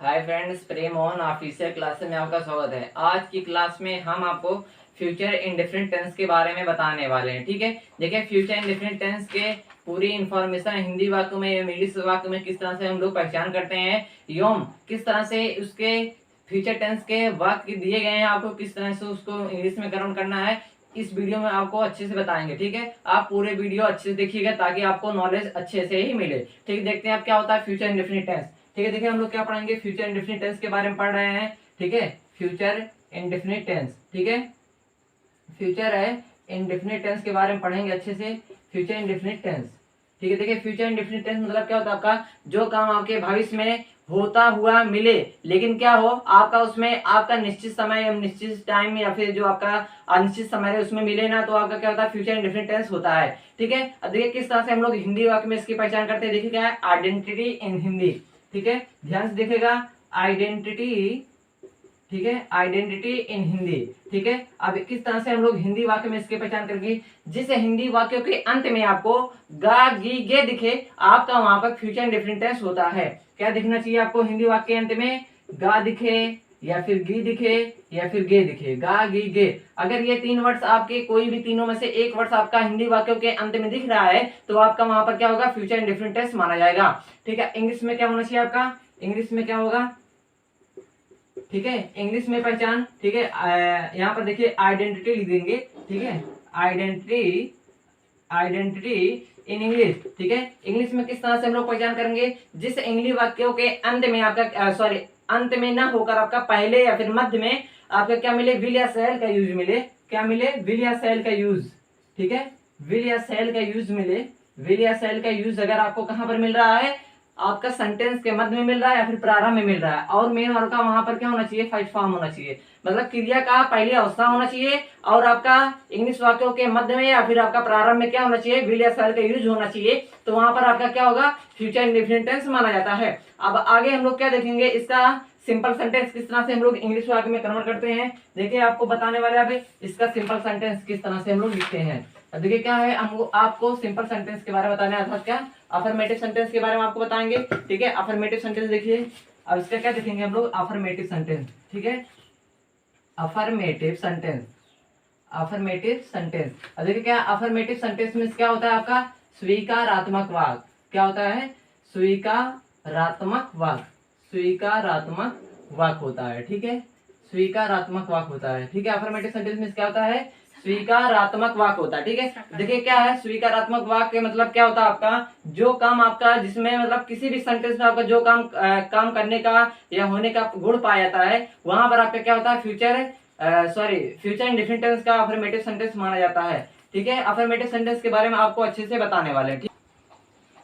Hi friends, Prem on official class में आपका स्वागत है। आज की क्लास में हम आपको फ्यूचर इंडेफिनिट टेंस के बारे में बताने वाले हैं। ठीक है, देखिए फ्यूचर इंडेफिनिट टेंस के पूरी इंफॉर्मेशन हिंदी वाक्य में एवं इंग्लिश वाक्य में किस तरह से हम लोग पहचान करते हैं एवं किस तरह से उसके फ्यूचर टेंस के वाक्य दिए गए हैं, आपको किस तरह से उसको इंग्लिश में कन्वर्ट करना है, इस वीडियो में आपको अच्छे से बताएंगे। ठीक है, आप पूरे वीडियो अच्छे से देखिएगा ताकि आपको नॉलेज अच्छे से ही मिले। ठीक है, देखते हैं आप क्या होता है फ्यूचर इंडेफिनिट टेंस। ठीक है, देखिए हम लोग क्या पढ़ेंगे, फ्यूचर इंडेफिनिट टेंस के बारे में पढ़ रहे हैं। ठीक है, फ्यूचर इंडेफिनिट टेंस। ठीक है, फ्यूचर है इंडेफिनिट टेंस के बारे में पढ़ेंगे अच्छे से। फ्यूचर इंडेफिनिट टेंस, ठीक है, देखिए फ्यूचर इंडेफिनिट टेंस मतलब क्या होता है, आपका जो काम आपके भविष्य में होता हुआ मिले लेकिन क्या हो आपका उसमें आपका निश्चित समय या निश्चित टाइम या फिर जो आपका अनिश्चित समय है उसमें मिले ना, तो आपका क्या होता है फ्यूचर इंडेफिनिट टेंस होता है। ठीक है, अब देखिए किस तरह से हम लोग हिंदी वाक्य में इसकी पहचान करते हैं। देखिए क्या है, आइडेंटिटी इन हिंदी। ठीक है, ध्यान से देखिएगा, आइडेंटिटी। ठीक है, आइडेंटिटी इन हिंदी। ठीक है, अब किस तरह से हम लोग हिंदी वाक्य में इसकी पहचान करेंगे, जिस हिंदी वाक्यों के अंत में आपको गा गी गे दिखे, आपका वहां पर फ्यूचर इंडेफिनिट टेंस होता है। क्या दिखना चाहिए आपको हिंदी वाक्य के अंत में, गा दिखे या फिर गी दिखे या फिर गे दिखे, गा गी गे। अगर ये तीन वर्ड्स आपके कोई भी तीनों में से एक वर्ड्स आपका हिंदी वाक्यों के अंत में दिख रहा है तो आपका वहां पर क्या होगा, फ्यूचर इंडेफिनिट टेंस माना जाएगा। ठीक है, इंग्लिश में क्या होना चाहिए आपका, इंग्लिश में क्या होगा, ठीक है, इंग्लिश में पहचान। ठीक है, यहाँ पर देखिए आइडेंटिटी लिख देंगे। ठीक है, आइडेंटिटी, आइडेंटिटी इन इंग्लिश। ठीक है, इंग्लिश में किस तरह से हम लोग पहचान करेंगे, जिस इंग्लिश वाक्यों के अंत में आपका सॉरी अंत में ना होकर आपका पहले या फिर मध्य में आपका क्या मिले, विल या शैल का यूज मिले। क्या मिले, विल या शैल का यूज। ठीक है, विल या शैल का यूज मिले। विल या शैल का यूज अगर आपको कहां पर मिल रहा है, आपका सेंटेंस के मध्य में मिल रहा है या फिर प्रारंभ में मिल रहा है, और मेन वर्ब का वहां पर क्या होना चाहिए, फर्स्ट फॉर्म होना चाहिए, मतलब क्रिया का पहली अवस्था होना चाहिए, और आपका इंग्लिश वाक्यों के मध्य में या फिर आपका प्रारंभ में क्या होना चाहिए, विल या शैल का यूज होना चाहिए। तो वहां पर आपका क्या होगा, फ्यूचर इंडेफिनिट टेंस माना जाता है। अब आगे हम लोग क्या देखेंगे, इसका सिंपल सेंटेंस किस तरह से हम लोग इंग्लिश वाक्य में कन्वर्ट करते हैं। देखिए आपको बताने वाले अभी इसका सिंपल सेंटेंस किस तरह से हम लोग लिखते हैं। अब देखिए क्या है, हमको आपको सिंपल सेंटेंस के बारे में बताना है, अर्थात क्या अफर्मेटिव सेंटेंस के बारे में आपको बताएंगे। ठीक है, अफर्मेटिव सेंटेंस देखिए, अब इसका क्या देखेंगे हम लोग, अफर्मेटिव सेंटेंस। ठीक है, अफर्मेटिव सेंटेंस, अफर्मेटिव सेंटेंस। अब देखिए क्या अफर्मेटिव सेंटेंस में क्या होता है, आपका स्वीकारात्मक वाक्य। क्या होता है, स्वीकारात्मक वाक्य, स्वीकारात्मक वाक्य होता है। ठीक है, स्वीकारात्मक वाक्य होता है। ठीक है, अफर्मेटिव सेंटेंस में क्या होता है, स्वीकारात्मक वाक्य होता है। ठीक है, देखिए क्या है स्वीकारात्मक वाक्य मतलब क्या होता है, आपका जो काम आपका जिसमें मतलब किसी भी सेंटेंस में आपका जो काम काम करने का या होने का गुण पाया जाता है, वहां पर आपका क्या होता है, फ्यूचर फ्यूचर इंडेफिनिट टेंस का अफर्मेटिव सेंटेंस माना जाता है। ठीक है, अफर्मेटिव सेंटेंस के बारे में आपको अच्छे से बताने वाले हैं।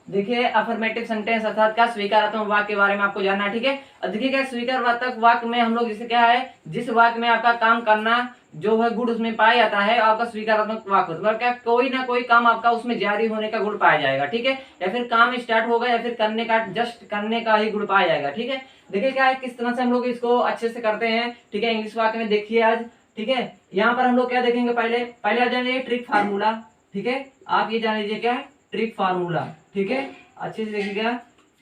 देखिए अफर्मेटिव सेंटेंस अर्थात क्या स्वीकारात्मक वाक्य के बारे में आपको जानना है। ठीक है, अब देखिए क्या स्वीकारात्मक वाक्य में हम लोग जैसे क्या है, जिस वाक्य में आपका काम करना जो है गुण उसमें पाया जाता है, आपका स्वीकारात्मक वाक्य मतलब क्या कोई ना कोई काम आपका उसमें जारी होने का गुण पाया जाएगा। ठीक है, या फिर काम स्टार्ट होगा या फिर करने का जस्ट करने का ही गुण पाया जाएगा। ठीक है, देखिए क्या है किस तरह से हम लोग इसको अच्छे से करते हैं। ठीक है, इंग्लिश वाक्य में देखिए आज। ठीक है, यहाँ पर हम लोग क्या देखेंगे, पहले पहले आ जाएंगे ट्रिक फार्मूला। ठीक है, आप ये जान लीजिए क्या है, ट्रिक फार्मूला। ठीक है, अच्छे से देखिएगा,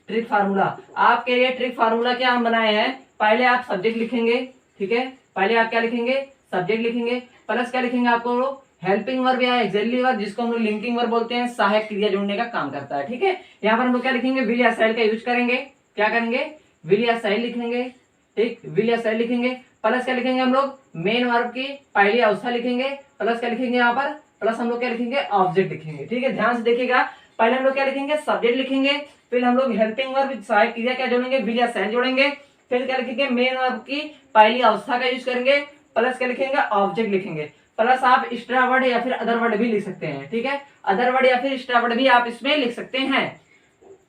ट्रिक फार्मूला आपके लिए ट्रिक फार्मूला क्या हम बनाए हैं, पहले आप सब्जेक्ट लिखेंगे। ठीक है, पहले आप क्या लिखेंगे, सब्जेक्ट लिखेंगे, प्लस क्या लिखेंगे, आपको हेल्पिंग वर्ब या एक्सिलरी वर्ब जिसको हम लोग लिंकिंग वर्ब बोलते हैं, सहायक क्रिया जोड़ने का काम करता है। ठीक है, यहाँ पर हम लोग क्या लिखेंगे, विल या शैल का यूज करेंगे। क्या करेंगे, विल या शैल लिखेंगे। ठीक, विल या शैल लिखेंगे, प्लस क्या लिखेंगे हम लोग, मेन वर्ब की पहली अवस्था लिखेंगे, प्लस क्या लिखेंगे यहाँ पर, प्लस हम लोग क्या लिखेंगे, ऑब्जेक्ट लिखेंगे। ठीक है, ध्यान से देखिएगा, पहले हम लोग क्या लिखेंगे, सब्जेक्ट लिखेंगे, फिर हम लोग हेल्पिंग वर्ब सहायक क्रिया क्या जोड़ेंगे, विल या शैल जोड़ेंगे, फिर क्या लिखेंगे, मेन वर्ब की पहली अवस्था का यूज करेंगे, प्लस क्या लिखेंगे, ऑब्जेक्ट लिखेंगे, प्लस आप एक्स्ट्रा वर्ड या फिर अदर वर्ड भी लिख सकते हैं। ठीक है, अदर वर्ड या फिर एक्स्ट्रा वर्ड भी आप इसमें लिख सकते हैं।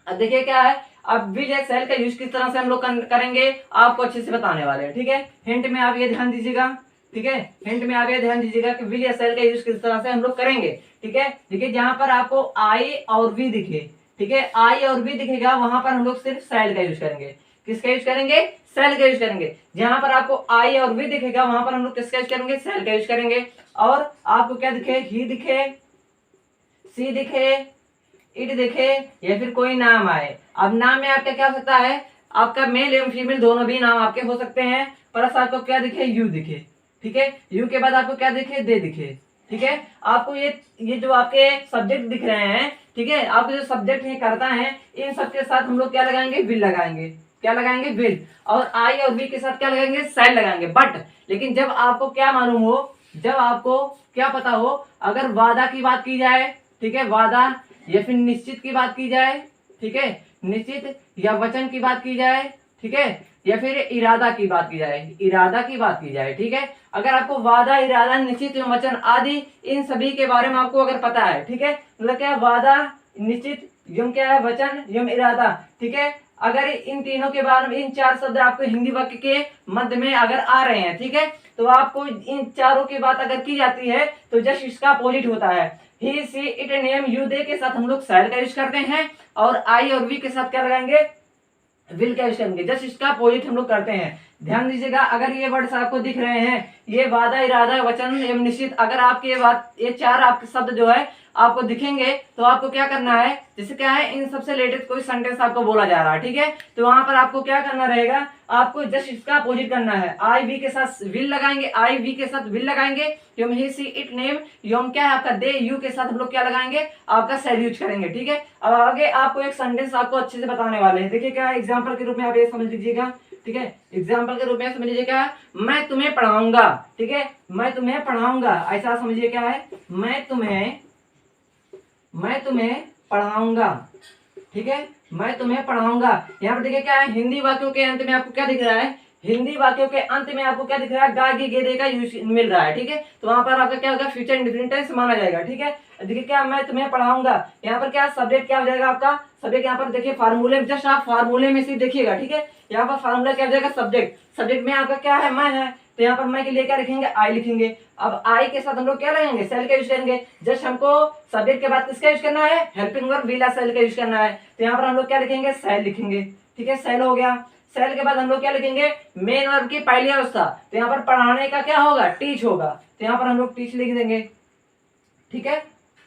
अब देखिए क्या है, अब विल या शैल का यूज किस तरह से हम लोग करेंगे आपको अच्छे से बताने वाले हैं। ठीक है, हिंट में आप ये ध्यान दीजिएगा। ठीक है, हिंट में आप ये ध्यान दीजिएगा कि विल या शैल का यूज किस तरह से हम लोग करेंगे। ठीक है, देखिए जहां पर आपको आई और वी दिखे, ठीक है, आई और वी दिखेगा वहां पर हम लोग सिर्फ शैल का यूज करेंगे। किसका यूज करेंगे, शैल का यूज करेंगे। जहां पर आपको आई और वी दिखेगा वहां पर हम लोग किसका यूज करेंगे, शैल का यूज करेंगे। और आपको क्या दिखे, ही दिखे, सी दिखे, इट दिखे या फिर कोई नाम आए, अब नाम में आपका क्या हो सकता है, आपका मेल एवं फीमेल दोनों भी नाम आपके हो सकते हैं, प्लस आपको क्या दिखे, यू दिखे, ठीक है। यू के बाद आपको क्या दिखे, दे दिखे, ठीक है। आपको ये जो आपके सब्जेक्ट दिख रहे हैं, ठीक है, आपके जो सब्जेक्ट है करता है, इन सबके साथ हम लोग क्या लगाएंगे, विल लगाएंगे, क्या लगाएंगे, विल। और आई और वी के साथ क्या लगाएंगे, शैल लगाएंगे। बट लेकिन जब आपको क्या मालूम हो, जब आपको क्या पता हो, अगर वादा की बात की जाए, ठीक है, वादा या फिर निश्चित की बात की जाए, ठीक है, निश्चित या वचन की बात की जाए, ठीक है, या फिर इरादा की बात की जाए, इरादा की बात की जाए, ठीक है। अगर आपको वादा, इरादा, निश्चित एवं वचन आदि इन सभी के बारे में आपको अगर पता है, ठीक है, मतलब क्या, वादा, निश्चित एवं क्या है, वचन एवं इरादा, ठीक है। अगर इन तीनों के बारे में, इन चार शब्द आपको हिंदी वाक्य के मध्य में अगर आ रहे हैं, ठीक है, तो आपको इन चारों की बात अगर की जाती है तो जस्ट इसका अपोजिट होता है। ही, सी, इट, नेम, यू, दे के साथ हम लोग शैल का यूज करते हैं, और आई और वी के साथ क्या लगाएंगे, विल का यूज करेंगे। जस्ट इसका अपोजिट हम लोग करते हैं। ध्यान दीजिएगा, अगर ये वर्ड्स आपको दिख रहे हैं, ये वादा, इरादा, वचन एवं निश्चित, अगर आपके ये चार आपके शब्द जो है आपको दिखेंगे, तो आपको क्या करना है, जैसे क्या है, इन सबसे रिलेटेड कोई सेंटेंस आपको बोला जा रहा है, ठीक है, तो वहां पर आपको क्या करना रहेगा, आपको जस्ट इसका अपोजिट करना है। आई वी के साथ विल लगाएंगे, आई वी के साथ विल लगाएंगे, यम, ही, सी, इट, नेम, यम क्या है आपका, दे, यू के साथ हम लोग क्या लगाएंगे, आपका शैल यूज करेंगे, ठीक है। अब आगे आपको एक सेंटेंस आपको अच्छे से बताने वाले हैं। देखिए क्या है, एग्जाम्पल के रूप में आप ये समझ लीजिएगा, ठीक है, एग्जाम्पल के रूप में समझ लीजिए क्या है, मैं तुम्हें पढ़ाऊंगा, ठीक है, मैं तुम्हें पढ़ाऊंगा, ऐसा समझिए क्या है, मैं तुम्हें पढ़ाऊंगा, ठीक है, मैं तुम्हें पढ़ाऊंगा। यहाँ पर देखिए क्या है, हिंदी वाक्यों के अंत में आपको क्या दिख रहा है, हिंदी वाक्यों के अंत में आपको क्या दिख रहा है, गा, गी, गे, दे का यूज मिल रहा है, ठीक है, तो वहां पर आपका क्या होगा, फ्यूचर इंडेफिनिट टेंस माना जाएगा, ठीक है। देखिए क्या, मैं तुम्हें पढ़ाऊंगा, यहाँ पर क्या सब्जेक्ट क्या हो जाएगा आपका, सब्जेक्ट यहाँ पर देखिए फार्मूले, जस्ट आप फार्मूले में से देखिएगा, ठीक है, यहाँ पर फार्मूला क्या हो जाएगा, सब्जेक्ट, सब्जेक्ट में आपका क्या है, मैं है, तो यहाँ पर मैं के लिए क्या लिखेंगे, आई लिखेंगे। अब आई के साथ हम लोग क्या लगाएंगे, सेल का यूज करेंगे। जस्ट हमको सब्जेक्ट के बाद किसका यूज करना है, हेल्पिंग वर्ब विल या सेल का यूज करना है, तो यहाँ पर हम लोग क्या लिखेंगे, सेल लिखेंगे, ठीक है, सेल हो गया। सेल के बाद हम लोग क्या लिखेंगे, मेन वर्ब की पहली अवस्था, तो यहाँ पर पढ़ाने का क्या होगा, टीच होगा, तो यहाँ पर हम लोग टीच लिख देंगे, ठीक है,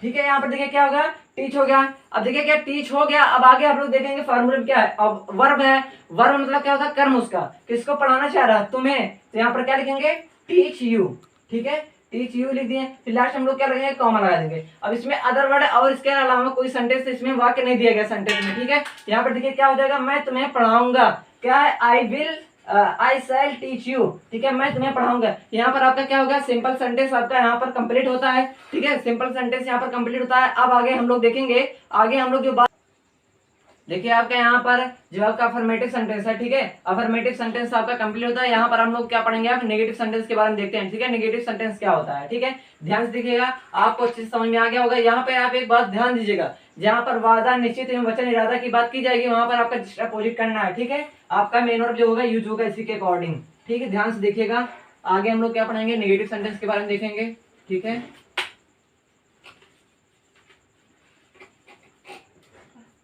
ठीक है। यहाँ पर देखिए क्या होगा, टीच हो गया। अब देखिए क्या, टीच हो गया, अब आगे आप लोग देखेंगे फार्मूला क्या है, अब वर्ब है, वर्ब मतलब क्या होता है, कर्म उसका, किसको पढ़ाना चाह रहा है, तुम्हें, तो यहाँ पर क्या लिखेंगे, टीच यू, ठीक है, टीच यू लिख दिए। फिर लास्ट हम लोग क्या रखेंगे, कॉमा लगा देंगे। अब इसमें अदर वर्ड और इसके अलावा कोई सेंटेंस इसमें वाक्य नहीं दिया गया सेंटेंस में, ठीक है। यहाँ पर देखिए क्या हो जाएगा, मैं तुम्हें पढ़ाऊंगा, क्या है, I will, I shall teach you, ठीक है, मैं तुम्हें पढ़ाऊंगा। यहाँ पर आपका क्या होगा, सिंपल सेंटेंस आपका यहाँ पर कंप्लीट होता है, ठीक है, सिंपल सेंटेंस यहाँ पर कंप्लीट होता है। अब आगे हम लोग देखेंगे, आगे हम लोग जो बात, देखिए आपका यहाँ पर जो आपका अफर्मेटिव सेंटेंस है, ठीक है, अफर्मेटिव सेंटेंस आपका कंप्लीट होता है। यहाँ पर हम लोग क्या पढ़ेंगे, आप नेगेटिव सेंटेंस के बारे में देखते हैं, ठीक है, नेगेटिव सेंटेंस क्या होता है, ठीक है, ध्यान से देखिएगा, आपको अच्छे से समझ में आ गया होगा। यहाँ पे आप एक बात ध्यान दीजिएगा, जहां पर वादा, निश्चित एवं वचन, इरादा की बात की जाएगी, वहां पर आपका अपोजिट करना है, ठीक है, आपका मेन वर्ब जो होगा यूज होगा इसी के अकॉर्डिंग, ठीक है, ध्यान से देखिएगा। आगे हम लोग क्या पढ़ेंगे, नेगेटिव सेंटेंस के बारे में देखेंगे, ठीक है।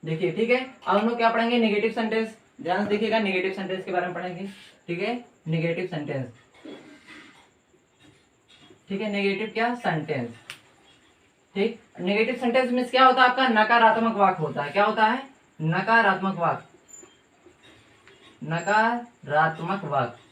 देखिए, ठीक है, अब हम लोग क्या पढ़ेंगे, नेगेटिव सेंटेंस, ध्यान से देखिएगा, नेगेटिव सेंटेंस के बारे में पढ़ेंगे, ठीक है, नेगेटिव सेंटेंस, ठीक है, नेगेटिव क्या सेंटेंस, ठीक, नेगेटिव सेंटेंस में क्या होता है, आपका नकारात्मक वाक्य होता है, क्या होता है, नकारात्मक वाक्य, नकारात्मक वाक्य,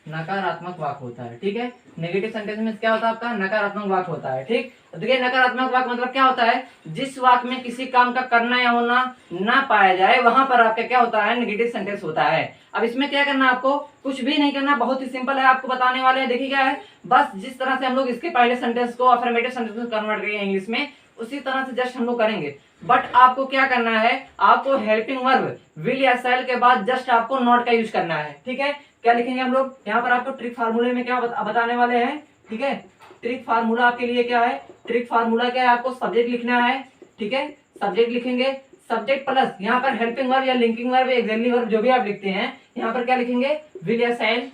नकारात्मक वाक्य होता है, ठीक है, नेगेटिव सेंटेंस में क्या होता है, आपका नकारात्मक वाक्य होता है, ठीक। देखिए नकारात्मक वाक्य मतलब क्या होता है, जिस वाक्य में किसी काम का करना या होना ना पाया जाए, वहां पर आपका क्या होता है, नेगेटिव सेंटेंस होता है। अब इसमें क्या करना है, आपको कुछ भी नहीं करना, बहुत ही सिंपल है, आपको बताने वाले हैं। देखिए क्या है, बस जिस तरह से हम लोग इसके पहले सेंटेंस को अफर्मेटिव सेंटेंस में कन्वर्ट करेंगे इंग्लिश में, उसी तरह से जस्ट हम लोग करेंगे। बट आपको क्या करना है, आपको हेल्पिंग वर्ब विल या शैल के बाद जस्ट आपको नॉट का यूज करना है, ठीक है। क्या लिखेंगे हम लोग, यहाँ पर आपको ट्रिक फार्मूले में क्या बताने वाले हैं, ठीक है। ट्रिक फार्मूला आपके लिए क्या है, ट्रिक फार्मूला क्या है, आपको सब्जेक्ट लिखना है, ठीक है, सब्जेक्ट लिखेंगे, सब्जेक्ट प्लस यहाँ पर हेल्पिंग वर्ब या लिंकिंग वर्ब, एक्सिलरी वर्ब जो भी आप लिखते हैं, यहाँ पर क्या लिखेंगे, विल या शैल,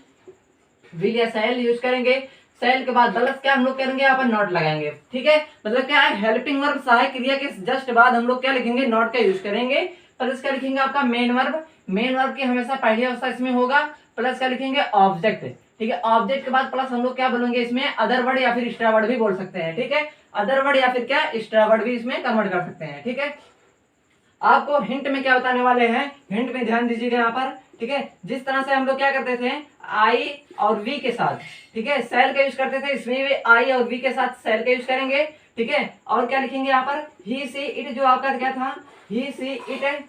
विल या शैल यूज करेंगे। शैल के बाद प्लस क्या हम लोग करेंगे, यहाँ पर नॉट लगाएंगे, ठीक है। मतलब क्या है, हेल्पिंग वर्ब सहायक क्रिया के जस्ट बाद हम लोग क्या लिखेंगे, नॉट का यूज करेंगे। प्लस क्या लिखेंगे, आपका मेन वर्ब, मेन वर्ब की हमेशा पहली अवस्था इसमें होगा। प्लस क्या लिखेंगे, ऑब्जेक्ट, ठीक है, ऑब्जेक्ट के बाद प्लस हम लोग क्या बोलेंगे, इसमें अदर वर्ड या फिर एक्स्ट्रा वर्ड भी बोल सकते हैं, ठीक है, अदर वर्ड या फिर क्या एक्स्ट्रा वर्ड भी इसमें कन्वर्ट कर सकते हैं, ठीक है। आपको हिंट में क्या बताने वाले हैं, हिंट में ध्यान दीजिएगा यहाँ पर, ठीक है। जिस तरह से हम लोग क्या करते थे आई और वी के साथ, ठीक है, सेल का यूज करते थे, इसमें भी आई और वी के साथ सेल का यूज करेंगे, ठीक है। और क्या लिखेंगे यहाँ पर, ही सी इट, जो आपका क्या था, ही सी इट,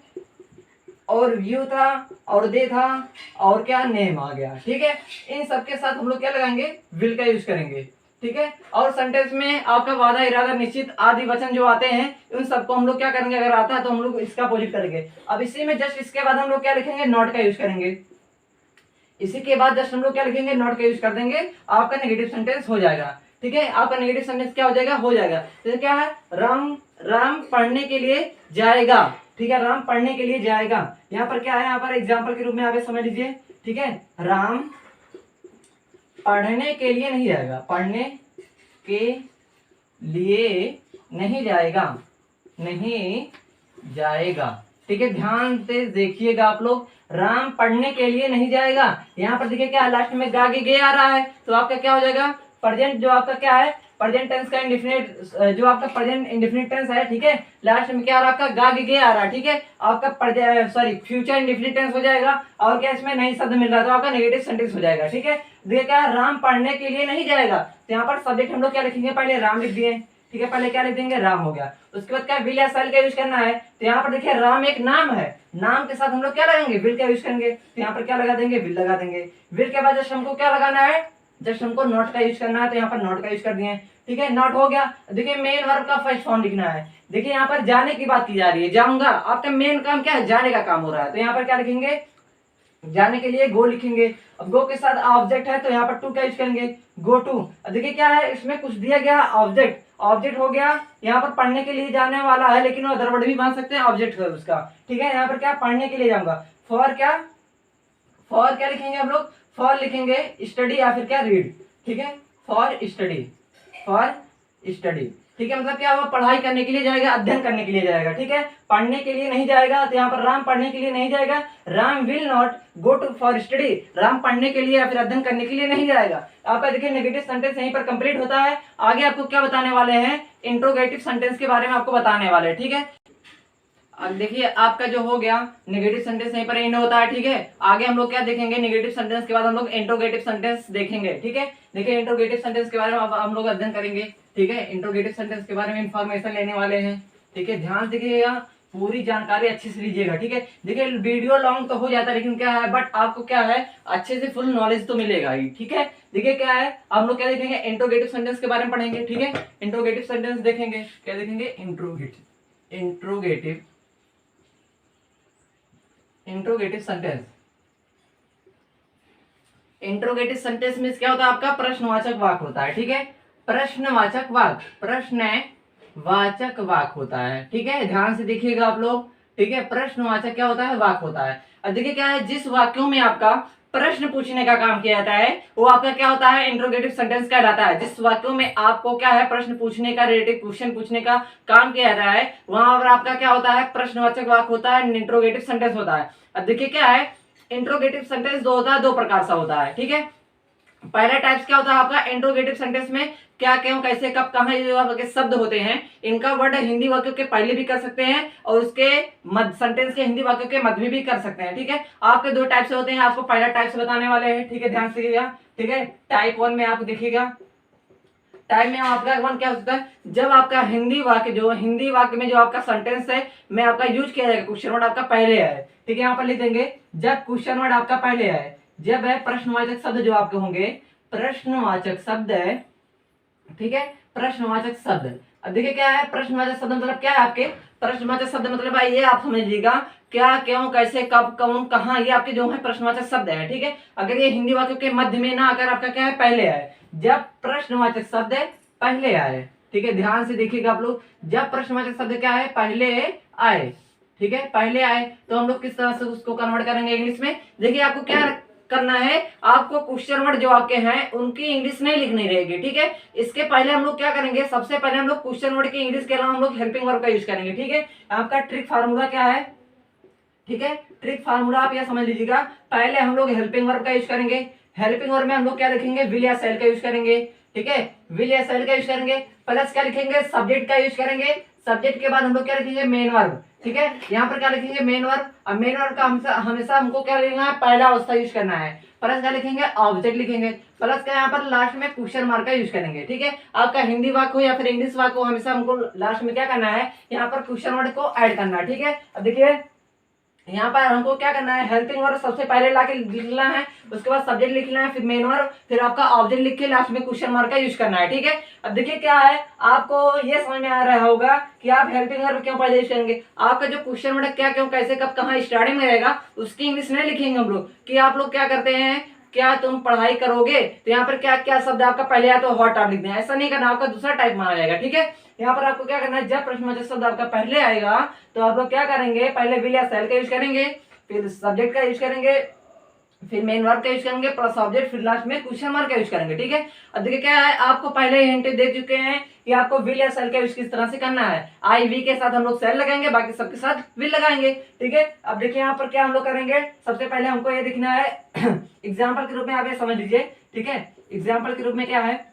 और यू था, और दे था, और क्या नेम आ गया, ठीक है। इन सब के साथ हम लोग क्या लगाएंगे, विल का यूज करेंगे, ठीक है। और सेंटेंस में आपका वादा, इरादा, निश्चित आदि वचन जो आते हैं, उन सबको हम लोग क्या करेंगे, अगर आता है तो हम लोग इसका अपोजिट करेंगे। अब इसी में जस्ट इसके बाद हम लोग क्या लिखेंगे, नॉट का यूज करेंगे। इसी के बाद जस्ट हम लोग क्या लिखेंगे, नॉट का यूज कर देंगे, आपका नेगेटिव सेंटेंस हो जाएगा, ठीक है। आपका नेगेटिव सेंटेंस क्या हो जाएगा, हो जाएगा। तो क्या है, राम राम पढ़ने के लिए जाएगा, ठीक है, राम पढ़ने के लिए जाएगा। यहाँ पर क्या है, यहाँ पर एग्जाम्पल के रूप में आप समझ लीजिए, ठीक है। राम पढ़ने के लिए नहीं जाएगा, पढ़ने के लिए नहीं जाएगा, नहीं जाएगा, ठीक है। ध्यान से देखिएगा आप लोग, राम पढ़ने के लिए नहीं जाएगा। यहाँ पर देखिए क्या लास्ट में गा गे आ रहा है, तो आपका क्या हो जाएगा, प्रेजेंट जो आपका क्या है, प्रेजेंट टेंस का इंडेफिनिट, जो आपका प्रेजेंट इंडेफिनिट टेंस है, ठीक है। लास्ट में क्या आ रहा है, आपका गा गे आ रहा है, ठीक है। आपका सॉरी फ्यूचर इंडेफिनिट टेंस हो जाएगा, और क्या इसमें नहीं शब्द मिल रहा है, तो आपका नेगेटिव सेंटेंस हो जाएगा, ठीक है। देखिए क्या, राम पढ़ने के लिए नहीं जाएगा, तो यहाँ पर सब्जेक्ट हम लोग क्या लिखेंगे, पहले राम लिख दिए, ठीक है, पहले क्या लिख देंगे, राम हो गया। उसके बाद क्या, विल या सेल का यूज करना है, तो यहाँ पर देखिए राम एक नाम है, नाम के साथ हम लोग क्या लगाएंगे, विल का यूज करेंगे, तो यहाँ पर क्या लगा देंगे, विल लगा देंगे। विल के बाद जस्ट हमको क्या लगाना है, जस्ट हमको नॉट का यूज करना है, तो यहाँ पर नॉट का यूज कर दिए, ठीक है। नॉट हो गया। देखिए मेन वर्ब का फर्स्ट फॉर्म लिखना है। देखिए यहाँ पर जाने की बात की जा रही है, जाऊंगा, आपका मेन काम क्या है, जाने का काम हो रहा है, तो यहाँ पर क्या लिखेंगे, जाने के लिए गो लिखेंगे। अब गो के साथ ऑब्जेक्ट है, तो यहाँ पर टू का यूज करेंगे, गो टू। देखिए क्या है, इसमें कुछ दिया गया ऑब्जेक्ट, ऑब्जेक्ट हो गया। यहाँ पर पढ़ने के लिए जाने वाला है, लेकिन वो अदर वर्ड भी मान सकते हैं, ऑब्जेक्ट है उसका, ठीक है। यहाँ पर क्या, पढ़ने के लिए जाऊंगा, फॉर क्या, फॉर क्या लिखेंगे हम लोग, फॉर लिखेंगे स्टडी या फिर क्या, रीड, ठीक है। फॉर स्टडी, फॉर स्टडी, ठीक है। मतलब क्या हुआ, पढ़ाई करने के लिए जाएगा, अध्ययन करने के लिए जाएगा, ठीक है। पढ़ने के लिए नहीं जाएगा, तो यहाँ पर राम पढ़ने के लिए नहीं जाएगा, Ram will not go to for study, Ram पढ़ने के लिए या फिर अध्ययन करने के लिए नहीं जाएगा। आपका देखिए नेगेटिव सेंटेंस यहीं पर कंप्लीट होता है। आगे आपको क्या बताने वाले हैं, इंट्रोगेटिव सेंटेंस के बारे में आपको बताने वाले हैं, ठीक है। अब देखिए आपका जो हो गया नेगेटिव सेंटेंस यहीं पर एंड होता है, ठीक है। आगे हम लोग क्या देखेंगे, नेगेटिव सेंटेंस के बाद हम लोग इंट्रोगेटिव सेंटेंस देखेंगे, ठीक है। देखिए इंट्रोगेटिव सेंटेंस के बारे में हम लोग अध्ययन करेंगे, ठीक है। इंट्रोगेटिव सेंटेंस के बारे में इंफॉर्मेशन लेने वाले हैं, ठीक है। ध्यान देखिएगा, पूरी जानकारी अच्छे से लीजिएगा, ठीक है। देखिए वीडियो लॉन्ग तो हो जाता है, लेकिन क्या है, बट आपको क्या है, अच्छे से फुल नॉलेज तो मिलेगा ही, ठीक है। देखिए क्या है, हम लोग क्या देखेंगे, इंट्रोगेटिव सेंटेंस के बारे में पढ़ेंगे, ठीक है। इंट्रोगेटिव सेंटेंस देखेंगे, क्या देखेंगे, इंट्रोगेटिव सेंटेंस। इंट्रोगेटिव सेंटेंस में क्या होता है, आपका प्रश्नवाचक वाक्य होता है, ठीक है। प्रश्नवाचक वाक्य, प्रश्नवाचक वाक्य होता है, ठीक है। ध्यान से देखिएगा आप लोग, ठीक है। प्रश्नवाचक क्या होता है, वाक्य होता है। अब देखिए क्या है, जिस वाक्यों में आपका प्रश्न पूछने का काम किया जाता है, वो आपका क्या होता है, इंट्रोगेटिव सेंटेंस कहलाता है। जिस वाक्यों में आपको क्या है, प्रश्न पूछने का, रिलेटिव क्वेश्चन पूछने का काम किया जाता है, वहां पर आपका क्या होता है, प्रश्नवाचक वाक्य होता है, इंट्रोगेटिव सेंटेंस होता है। अब देखिए क्या है, इंट्रोगेटिव सेंटेंस दो होता है, दो प्रकार का होता है, ठीक है। पहला टाइप्स क्या होता है आपका, इंट्रोगेटिव सेंटेंस में क्या, क्यों, कैसे, कब, कहाँ, ये शब्द होते हैं, इनका वर्ड हिंदी वाक्यों के पहले भी कर सकते हैं, और उसके मध्य, सेंटेंस के हिंदी वाक्यों के मध्य में भी कर सकते हैं, ठीक है। आपके दो टाइप से होते हैं, आपको पहला टाइप से बताने वाले हैं, ठीक है। ध्यान से देखिएगा, ठीक है। टाइप 1 में आप देखिएगा, टाइप में आपका वन क्या होता है, जब आपका हिंदी वाक्य में जो आपका सेंटेंस है में आपका यूज किया जाएगा, क्वेश्चन वर्ड आपका पहले है, ठीक है। यहाँ पर लिख देंगे, जब क्वेश्चन वर्ड आपका पहले है, जब है प्रश्नवाचक शब्द जो आपके होंगे, प्रश्नवाचक शब्द है, ठीक है, प्रश्नवाचक शब्द। अब देखिए क्या है, प्रश्नवाचक शब्द मतलब क्या है, आपके प्रश्नवाचक शब्द मतलब भाई ये आप समझ लीजिएगा, क्या, क्यों, कैसे, कब, कौन, कहाँ, ये आपके जो है प्रश्नवाचक शब्द है, ठीक है। अगर ये हिंदी वाक्यों के मध्य में ना आकर आपका क्या है, पहले आए, जब प्रश्नवाचक शब्द पहले आए, ठीक है। ध्यान से देखिएगा आप लोग, जब प्रश्नवाचक शब्द क्या है, पहले आए, ठीक है, पहले आए, तो हम लोग किस तरह से उसको कन्वर्ट करेंगे इंग्लिश में। देखिए आपको क्या करना है, आपको क्वेश्चन वर्ड जो आपके हैं उनकी इंग्लिश नहीं लिखनी रहेगी, ठीक है। इसके पहले हम लोग क्या करेंगे, सबसे पहले हम लोग क्वेश्चन वर्ड की इंग्लिश के अलावा हम लोग हेल्पिंग वर्ब का यूज करेंगे, ठीक है। आपका ट्रिक फार्मूला क्या है, ठीक है, ट्रिक फार्मूला आप यह समझ लीजिएगा, पहले हम लोग हेल्पिंग वर्ब का यूज करेंगे, हेल्पिंग वर्ब में हम लोग क्या लिखेंगे, विल या सेल का यूज करेंगे, ठीक है। विल या सेल का यूज करेंगे, प्लस क्या लिखेंगे, सब्जेक्ट का यूज करेंगे, सब्जेक्ट के बाद हम लोग क्या लिखेंगे, मेन वर्ब। ठीक है, यहाँ पर क्या लिखेंगे, मेन वर्ब। अब मेन वर्ब का हमेशा हमको क्या लिखना है, पहला अवस्था यूज करना है। प्लस क्या लिखेंगे, ऑब्जेक्ट लिखेंगे। प्लस का यहाँ पर लास्ट में क्वेश्चन मार्क का यूज करेंगे। ठीक है, आपका हिंदी वाक्य हो या फिर इंग्लिश वाक्य हो, हमेशा हमको लास्ट में क्या करना है, यहाँ पर क्वेश्चन वर्ड को ऐड करना है। ठीक है, अब देखिए यहाँ पर हमको क्या करना है, हेल्पिंग वर्ब सबसे पहले लाके लिखना है, उसके बाद सब्जेक्ट लिखना है, फिर मेन वर्ब, फिर आपका ऑब्जेक्ट लिख के लास्ट में क्वेश्चन मार्क का यूज करना है। ठीक है, अब देखिए क्या है, आपको ये समझ में आ रहा होगा कि आप हेल्पिंग वर्ब क्यों पहले यूज करेंगे। आपका जो क्वेश्चन वर्ड क्या, क्यों, कैसे, कब, कहाँ स्टार्टिंग में रहेगा, उसकी इंग्लिश नहीं लिखेंगे हम लोग। कि आप लोग क्या करते हैं, क्या तुम पढ़ाई करोगे, तो यहाँ पर क्या क्या शब्द आपका पहले आया तो हॉट आप लिख दें, ऐसा नहीं करना, आपका दूसरा टाइप माना जाएगा। ठीक है, यहाँ पर आपको क्या करना है, जब प्रश्नवाचक शब्द आपका पहले आएगा तो आप लोग क्या करेंगे, पहले विल या सेल का यूज करेंगे, फिर सब्जेक्ट का यूज करेंगे, फिर मेन वर्ब का यूज करेंगे, प्लस ऑब्जेक्ट, फिर लास्ट में क्वेश्चन मार्क का यूज करेंगे। ठीक है, अब देखिए क्या है, आपको पहले ही हिंट दे चुके हैं कि आपको विल या सेल का यूज किस तरह से करना है। आई वी के साथ हम लोग सेल लगाएंगे, बाकी सबके साथ विल लगाएंगे। ठीक है, अब देखिए यहाँ पर क्या हम लोग करेंगे, सबसे पहले हमको ये दिखना है एग्जाम्पल के रूप में, आप ये समझ लीजिए। ठीक है, एग्जाम्पल के रूप में क्या है,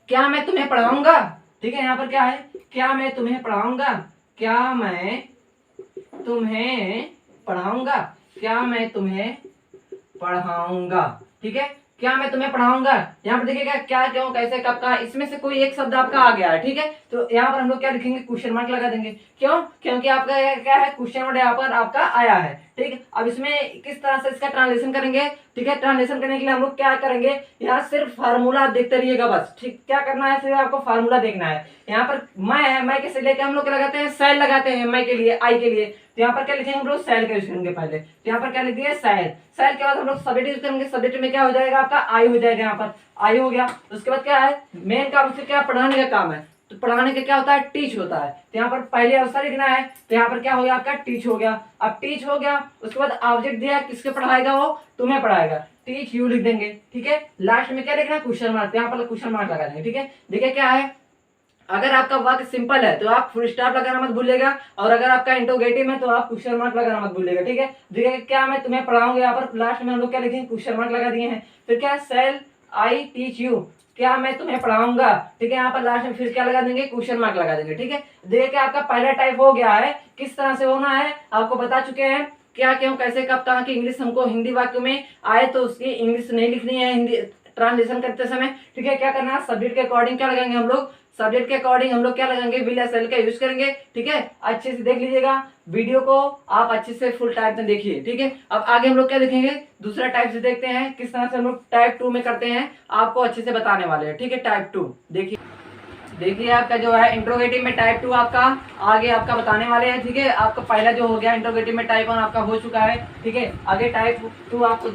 क्या मैं तुम्हें पढ़ाऊंगा। ठीक है, यहाँ पर क्या है, क्या मैं तुम्हें पढ़ाऊंगा, क्या मैं तुम्हें पढ़ाऊंगा, क्या मैं तुम्हें पढ़ाऊंगा। ठीक है, क्या मैं तुम्हें पढ़ाऊंगा, यहाँ पर देखिएगा क्या, क्यों, कैसे, कब, का, इसमें से कोई एक शब्द आपका आ गया है। ठीक है, तो यहाँ पर हम लोग क्या लिखेंगे, क्वेश्चन मार्क लगा देंगे। क्यों, क्योंकि आपका क्या है, क्वेश्चन वर्ड यहाँ पर आपका आया है। ठीक है, अब इसमें किस तरह से इसका ट्रांसलेशन करेंगे। ठीक है, ट्रांसलेशन करने के लिए हम लोग क्या करेंगे, यहाँ सिर्फ फार्मूला देखते रहिएगा बस। ठीक, क्या करना है, सिर्फ आपको फार्मूला देखना है। यहाँ पर मैं है, मैं कैसे लेके हम लोग क्या लगाते हैं, सेल लगाते हैं, मैं के लिए, आई के लिए, तो यहाँ पर क्या लिखेंगे हम लोग, सेल का यूज करेंगे पहले। तो यहाँ पर क्या लिख दिए, सेल। सेल के बाद हम लोग सब्जेक्ट यूज करेंगे, सब्जेक्ट में क्या हो जाएगा आपका, आई हो जाएगा, यहाँ पर आई हो गया। उसके बाद क्या है, मेन काम से क्या, पढ़ाने का काम है, तो पढ़ाने का क्या होता है, टीच होता है। तो यहाँ पर पहले अवस्था लिखना है, तो यहाँ पर क्या हो गया आपका, टीच हो गया। अब टीच हो गया, उसके बाद ऑब्जेक्ट दिया, किसके पढ़ाएगा, वो तुम्हें पढ़ाएगा, टीच यू लिख देंगे। ठीक है, लास्ट में क्या लिखना है, क्वेश्चन मार्क, यहाँ पर क्वेश्चन मार्क लगा देंगे। ठीक है, देखिए क्या है, अगर आपका वाक्य सिंपल है तो आप फुल स्टॉप लगाना मत भूलिएगा, और अगर आपका इंटरोगेटिव है तो आप क्वेश्चन मार्क लगाना मत भूलिएगा। ठीक है, देखिए क्या मैं तुम्हें पढ़ाऊंगा, यहाँ पर लास्ट में हम लोग क्या लिखेंगे, क्वेश्चन मार्क लगा दिए हैं। फिर क्या, सेल आई टीच यू, क्या मैं तुम्हें पढ़ाऊंगा। ठीक है, यहाँ पर लास्ट में फिर क्या लगा देंगे, क्वेश्चन मार्क लगा देंगे। ठीक है, देखिए आपका पहला टाइप हो गया है, किस तरह से होना है आपको बता चुके हैं, क्या, क्यों, कैसे, कब, कहाँ की इंग्लिश हमको हिंदी वाक्य में आए तो उसकी इंग्लिश नहीं लिखनी है हिंदी ट्रांसलेशन करते समय। ठीक है, क्या करना है, सब्जेक्ट के अकॉर्डिंग क्या लगाएंगे हम लोग, सब्जेक्ट के अकॉर्डिंग हम लोग क्या लगाएंगे, विल या सेल का यूज करेंगे। ठीक है, अच्छे से देख लीजिएगा वीडियो को, आप अच्छे से फुल टाइप में देखिए। ठीक है, अब आगे हम लोग क्या देखेंगे, दूसरा टाइप से देखते हैं, किस तरह से हम लोग टाइप 2 में करते हैं, आपको अच्छे से बताने वाले हैं। ठीक है, टाइप 2 देखिए आपका जो है इंट्रोगेटिव में टाइप 2 आपका आगे आपका बताने वाले हैं। ठीक है, आपका पहला जो हो गया इंट्रोगेटिव में टाइप 1 आपका हो चुका है। ठीक है, आगे टाइप 2 आपको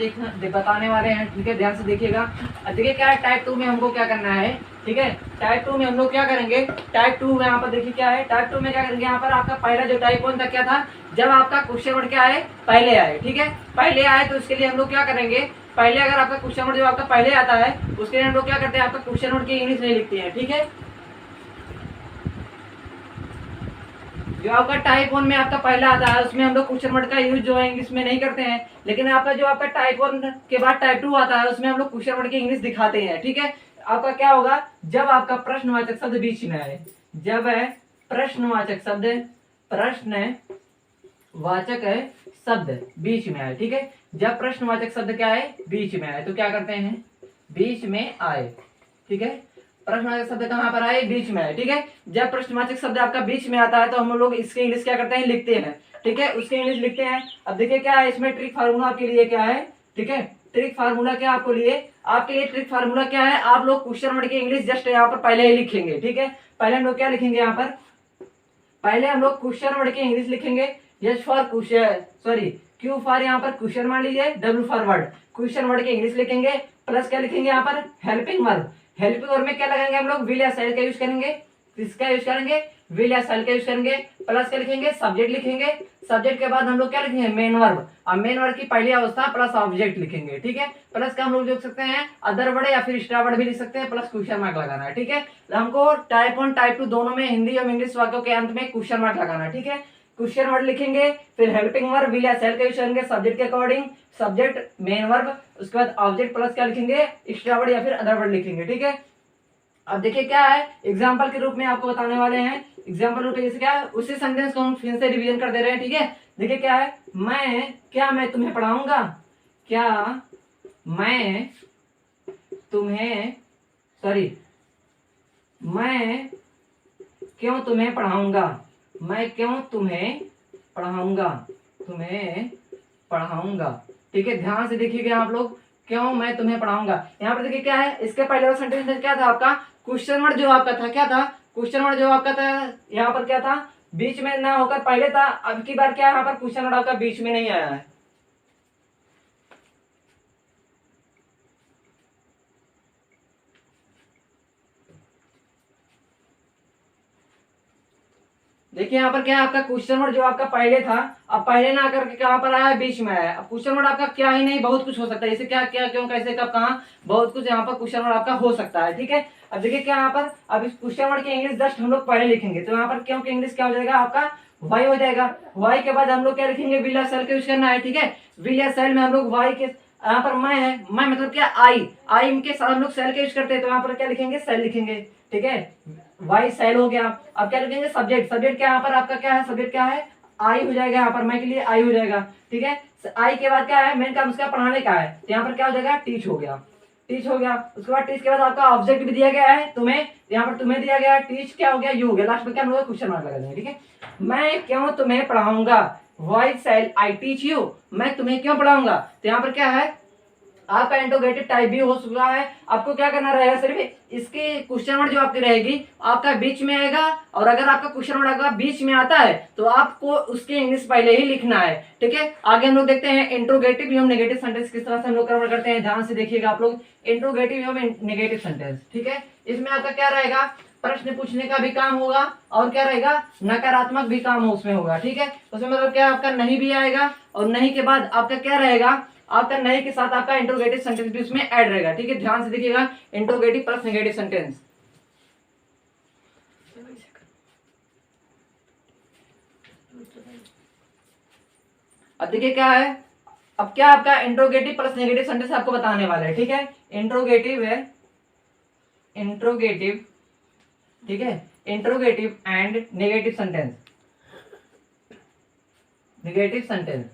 बताने वाले हैं। ठीक है, ध्यान से देखिएगा। देखिए क्या है, टाइप 2 में हमको क्या करना है। ठीक है, टाइप 2 में हम लोग क्या करेंगे, टाइप 2 में यहाँ पर देखिए क्या है, टाइप 2 में क्या करेंगे, यहाँ पर आपका पहला जो टाइप 1 था क्या था, जब आपका क्वेश्चन वर्ड क्या है, पहले आए। ठीक है, पहले आए तो उसके लिए हम लोग क्या करेंगे, पहले अगर आपका क्वेश्चन वर्ड जो आपका पहले आता है उसके लिए हम लोग क्या करते हैं, आपका क्वेश्चन वर्ड की इंग्लिश नहीं लिखते हैं। ठीक है, जो आपका टाइप 1 में आपका पहला आता है उसमें हम लोग क्वेश्चन वर्ड का यूज जो है इंग्लिश में नहीं करते हैं, लेकिन आपका जो आपका टाइप 1 के बाद टाइप 2 आता है उसमें हम लोग क्वेश्चन वर्ड की इंग्लिश दिखाते हैं। ठीक है, आपका क्या होगा, जब आपका प्रश्नवाचक शब्द बीच में आए, जब प्रश्नवाचक शब्द प्रश्नवाचक शब्द बीच में आए। ठीक है, जब प्रश्नवाचक शब्द क्या है, बीच में आए, तो क्या करते हैं, बीच में आए। ठीक है, प्रश्नवाचक शब्द कहाँ पर आए, बीच में आए। ठीक है, जब प्रश्नवाचक शब्द आपका बीच में आता है तो हम लोग इसके इंग्लिश क्या करते हैं, लिखते हैं। ठीक है, उसके इंग्लिश लिखते हैं। अब देखिए क्या है, इसमें ट्रिक फार्मूला आपके लिए क्या है। ठीक है, ट्रिक फार्मूला क्या आपके लिए ट्रिक फार्मूला क्या है, आप लोग क्वेश्चन वर्ड की इंग्लिश जस्ट यहाँ पर पहले ही लिखेंगे। ठीक है, पहले हम लोग क्या लिखेंगे, यहाँ पर पहले हम लोग क्वेश्चन वर्ड की इंग्लिश लिखेंगे। H for question, sorry Q for यहाँ पर क्वेश्चन मान लीजिए, W for word, question word की इंग्लिश लिखेंगे। प्लस क्या लिखेंगे यहाँ पर, हेल्पिंग वर्ब। हेल्पिंग वर्ब में क्या लगाएंगे हम लोग, विल या सेल का यूज करेंगे। किसका यूज करेंगे, विल या सेल का यूज करेंगे। प्लस क्या लिखेंगे, सब्जेक्ट लिखेंगे। सब्जेक्ट के बाद हम लोग क्या लिखेंगे, मेन वर्ब। अब मेन वर्ब की पहली अवस्था प्लस ऑब्जेक्ट लिखेंगे। ठीक है, प्लस का हम लोग लिख सकते हैं अदर वर्ड या फिर एक्स्ट्रा वर्ड भी लिख सकते हैं, प्लस क्वेश्चन मार्क लगाना है। ठीक है, हमको टाइप 1 टाइप 2 दोनों में हिंदी और इंग्लिश वाक्यों के अंत में क्वेश्चन मार्क लगाना है। ठीक है, क्वेश्चन वर्ड लिखेंगे, फिर हेल्पिंग वर्ब विल या सेल का यूज करेंगे सब्जेक्ट के अकॉर्डिंग, सब्जेक्ट मेन वर्ब, उसके बाद ऑब्जेक्ट प्लस क्या लिखेंगे, एक्स्ट्रा वर्ड या फिर अदर वर्ड लिखेंगे। ठीक है, अब देखिए क्या है, एग्जाम्पल के रूप में आपको बताने वाले हैं। एग्जाम्पल रूप में जैसे क्या है, उसी सेंटेंस को हम फिर से रिवीजन कर दे रहे हैं, ठीक है। देखिए क्या है, मैं तुम्हें पढ़ाऊंगा, क्या मैं तुम्हें, सॉरी, मैं क्यों तुम्हें पढ़ाऊंगा, मैं क्यों तुम्हें पढ़ाऊंगा, तुम्हें पढ़ाऊंगा, ठीक है। ध्यान से देखिएगा आप लोग, क्यों मैं तुम्हें पढ़ाऊंगा। यहाँ पर देखिए क्या है, इसके पहले वाला सेंटेंस में क्या था आपका, क्वेश्चन वर्ड जो आपका था, क्या था, क्वेश्चन वर्ड जो आपका था, यहाँ पर क्या था, बीच में ना होकर पहले था। अब की बार क्या है, यहाँ पर क्वेश्चन वर्ड आपका बीच में नहीं आया है। देखिए यहाँ पर क्या है, आपका क्वेश्चन वर्ड जो आपका पहले था, अब पहले ना आकर के कहाँ पर आया है, बीच में आया है। अब क्वेश्चन वर्ड आपका क्या ही नहीं, बहुत कुछ हो सकता है, जैसे क्या क्या क्यों कैसे कब कहाँ, बहुत कुछ यहाँ पर क्वेश्चन वर्ड आपका हो सकता है, ठीक है। अब देखिए क्या यहाँ पर, अब इस क्वेश्चन वर्ड की इंग्लिश जस्ट हम लोग पहले लिखेंगे, तो यहाँ पर क्यों की इंग्लिश क्या हो जाएगा आपका, वाई हो जाएगा। वाई के बाद हम लोग क्या लिखेंगे, विल या सेल का यूज करना है, ठीक है। विल या सेल में हम लोग वाई के, यहाँ पर मैं है, मैं मतलब क्या, आई के साथ हम लोग सेल का यूज करते हैं, तो यहाँ पर क्या लिखेंगे, सेल लिखेंगे, ठीक है। वाई सेल हो गया। अब क्या लिखेंगे, सब्जेक्ट, सब्जेक्ट क्या यहाँ पर आपका क्या है, सब्जेक्ट क्या है, आई हो जाएगा, यहाँ पर मैं के लिए आई हो जाएगा, ठीक है। आई के बाद क्या है, मेन काम उसका पढ़ाने का है, तो यहाँ पर क्या हो जाएगा, टीच हो गया, टीच हो गया। उसके बाद टीच के बाद आपका ऑब्जेक्ट भी दिया गया है तुम्हें, यहाँ पर तुम्हें दिया गया है, टीच क्या हो गया, यू हो गया, लास्ट में क्या होगा, क्वेश्चन मार्क लगा देंगे, ठीक है। मैं क्यों तुम्हें पढ़ाऊंगा, why shall I teach you, मैं तुम्हें क्यों पढ़ाऊंगा, तो यहाँ पर क्या है, आपका इंट्रोगेटिव टाइप भी हो चुका है। आपको क्या करना रहेगा, सिर्फ इसकी क्वेश्चन वर्ड जो आपकी रहेगी आपका बीच में आएगा, और अगर आपका क्वेश्चन वर्ड आपका बीच में आता है तो आपको उसकी इंग्लिश पहले ही लिखना है, ठीक है। आगे हम लोग देखते हैं इंट्रोगेटिव एवं नेगेटिव सेंटेंस किस तरह से हम लोग कन्वर्ट करते हैं, ध्यान से देखिएगा आप लोग। इंट्रोगेटिव एवं नेगेटिव सेंटेंस, ठीक है, इसमें आपका क्या रहेगा, प्रश्न पूछने का भी काम होगा, और क्या रहेगा, नकारात्मक भी काम उसमें होगा, ठीक है। उसमें मतलब क्या आपका नहीं भी आएगा, और नहीं के बाद आपका क्या रहेगा, आपका नहीं के साथ आपका इंट्रोगेटिव सेंटेंस भी उसमें ऐड रहेगा, ठीक है। ध्यान से देखिएगा, इंट्रोगेटिव प्लस नेगेटिव सेंटेंस। अब देखिए क्या है, अब क्या आपका इंट्रोगेटिव प्लस नेगेटिव सेंटेंस आपको बताने वाला है, ठीक है। इंट्रोगेटिव है, इंट्रोगेटिव, ठीक है, interrogative and negative sentence, negative sentence,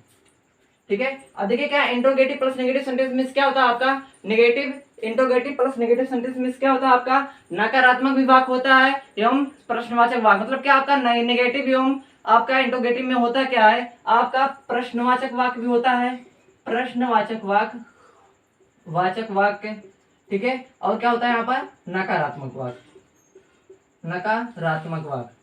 ठीक है। अब देखिए क्या, interrogative plus negative sentence means क्या होता है आपका, negative, interrogative plus negative sentence means क्या होता है आपका, नकारात्मक भी वाक्य होता है एवं प्रश्नवाचक वाक्य, मतलब क्या आपका नेगेटिव एवं आपका इंट्रोगेटिव में होता क्या है, आपका प्रश्नवाचक वाक्य भी होता है, प्रश्नवाचक वाक्य, वाचक वाक्य, ठीक है। और क्या होता है यहाँ पर, नकारात्मक वाक्य, नकारात्मक वाक्य,